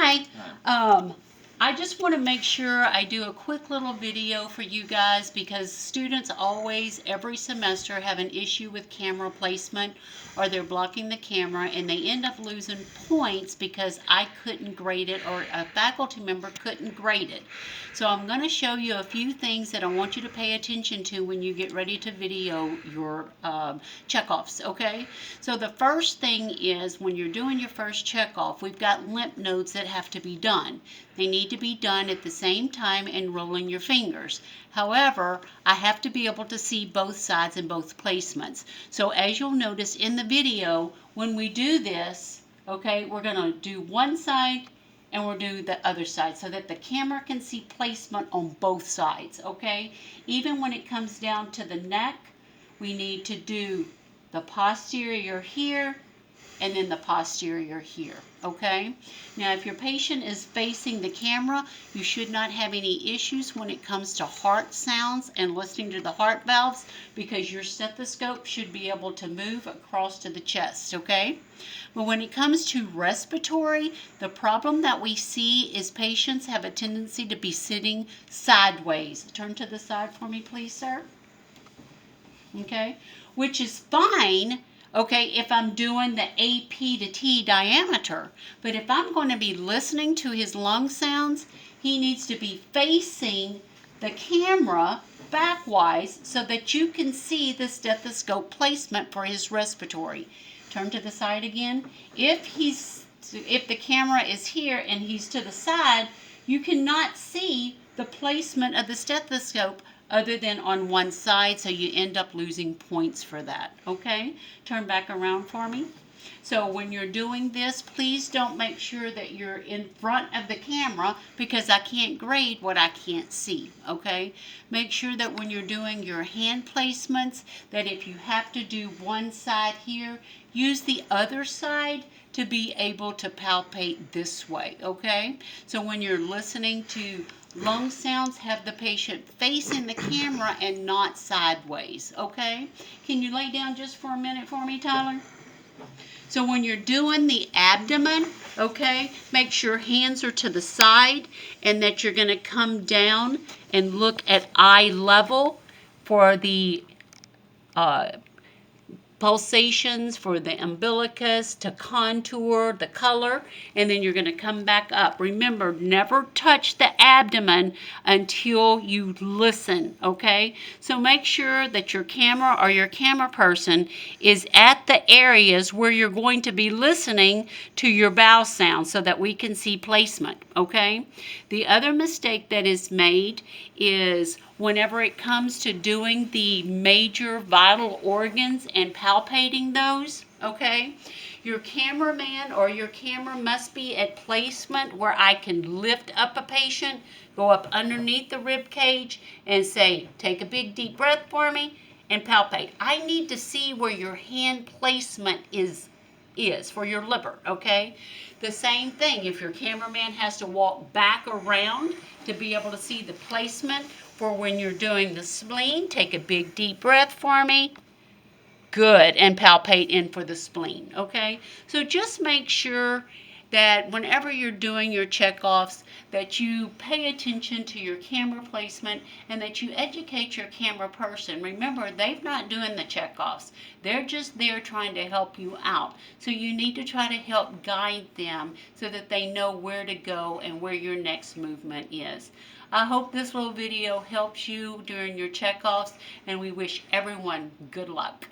Hi. I just want to make sure I do a quick little video for you guys because students always, every semester, have an issue with camera placement or they're blocking the camera and they end up losing points because I couldn't grade it or a faculty member couldn't grade it. So I'm going to show you a few things that I want you to pay attention to when you get ready to video your checkoffs, okay? So the first thing is when you're doing your first checkoff, we've got lymph nodes that have to be done. They need to be done at the same time and rolling your fingers. However, I have to be able to see both sides and both placements. So as you'll notice in the video, when we do this, okay, we're going to do one side and we'll do the other side so that the camera can see placement on both sides, okay? Even when it comes down to the neck, we need to do the posterior here and then the posterior here, okay? Now, if your patient is facing the camera, you should not have any issues when it comes to heart sounds and listening to the heart valves because your stethoscope should be able to move across to the chest, okay? But when it comes to respiratory, the problem that we see is patients have a tendency to be sitting sideways. Turn to the side for me, please, sir. Okay? Which is fine, okay, if I'm doing the AP to T diameter. But if I'm going to be listening to his lung sounds, he needs to be facing the camera backwise so that you can see the stethoscope placement for his respiratory. Turn to the side again. If the camera is here and he's to the side, you cannot see the placement of the stethoscope other than on one side, so you end up losing points for that, okay? Turn back around for me. So when you're doing this, please don't make sure that you're in front of the camera because I can't grade what I can't see, okay? Make sure that when you're doing your hand placements, that if you have to do one side here, use the other side to be able to palpate this way, okay? So when you're listening to lung sounds, have the patient facing the camera and not sideways, okay? Can you lay down just for a minute for me, Tyler? So when you're doing the abdomen, okay, make sure hands are to the side and that you're going to come down and look at eye level for the pulsations, for the umbilicus to contour the color, and then you're going to come back up. Remember, never touch the abdomen until you listen, okay? So make sure that your camera or your camera person is at the areas where you're going to be listening to your bowel sounds so that we can see placement, okay? The other mistake that is made is whenever it comes to doing the major vital organs and palpating those, okay, your cameraman or your camera must be at placement where I can lift up a patient, go up underneath the rib cage and say, take a big deep breath for me and palpate. I need to see where your hand placement is for your liver, okay? The same thing, if your cameraman has to walk back around to be able to see the placement for when you're doing the spleen, take a big deep breath for me. Good, and palpate in for the spleen, okay? So just make sure that whenever you're doing your checkoffs, that you pay attention to your camera placement and that you educate your camera person. Remember, they're not doing the checkoffs. They're just there trying to help you out. So you need to try to help guide them so that they know where to go and where your next movement is. I hope this little video helps you during your checkoffs, and we wish everyone good luck.